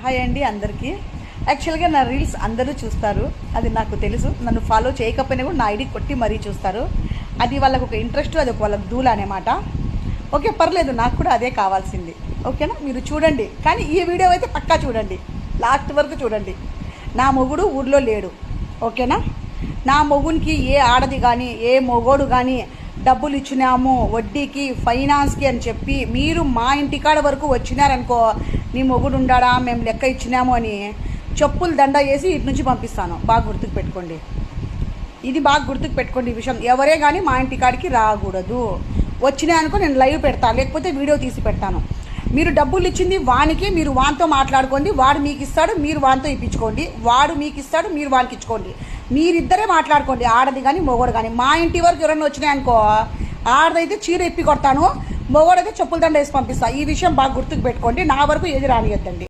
Hi అండి అందరికీ. యాక్చువల్గా నా రీల్స్ అందరూ చూస్తారు, అది నాకు తెలుసు. నన్ను ఫాలో చేయకపోయినా కూడా నా ఐడి కొట్టి మరీ చూస్తారు. అది వాళ్ళకు ఒక ఇంట్రెస్ట్, అది ఒక వాళ్ళకి దూల అనేమాట. ఓకే, పర్లేదు, నాకు కూడా అదే కావాల్సింది. ఓకేనా, మీరు చూడండి, కానీ ఈ వీడియో అయితే పక్కా చూడండి, లాస్ట్ వరకు చూడండి. నా మొగుడు ఊర్లో లేడు, ఓకేనా. నా మొగునికి ఏ ఆడది కానీ ఏ మొగోడు కానీ డబ్బులు ఇచ్చినాము వడ్డీకి ఫైనాన్స్కి అని చెప్పి మీరు మా ఇంటికాడ వరకు వచ్చినారనుకో, నీ మొగుడు ఉండాడా మేము లెక్క ఇచ్చినాము అని చెప్పులు దండ వేసి ఇటు నుంచి పంపిస్తాను. బాగా గుర్తుకు పెట్టుకోండి, ఇది బాగా గుర్తుకు పెట్టుకోండి. ఈ విషయం ఎవరే కానీ మా ఇంటికాడికి రాకూడదు. వచ్చినాయనుకో నేను లైవ్ పెడతాను, లేకపోతే వీడియో తీసి పెడతాను. మీరు డబ్బులు ఇచ్చింది వానికి, మీరు వానితో మాట్లాడుకోండి. వాడు మీకు ఇస్తాడు, మీరు వానితో ఇప్పించుకోండి. వాడు మీకు ఇస్తాడు, మీరు వానికి ఇచ్చుకోండి. మీరిద్దరే మాట్లాడుకోండి, ఆడది కానీ మొగోడు కానీ. మా ఇంటి వరకు ఎవరైనా వచ్చినాయనుకో, ఆడదైతే చీర ఇప్పి కొడతాను, మొగోడైతే చెప్పుల దండ వేసి పంపిస్తాను. ఈ విషయం బాగా గుర్తుకు పెట్టుకోండి. నా వరకు ఏది రానియద్దండి.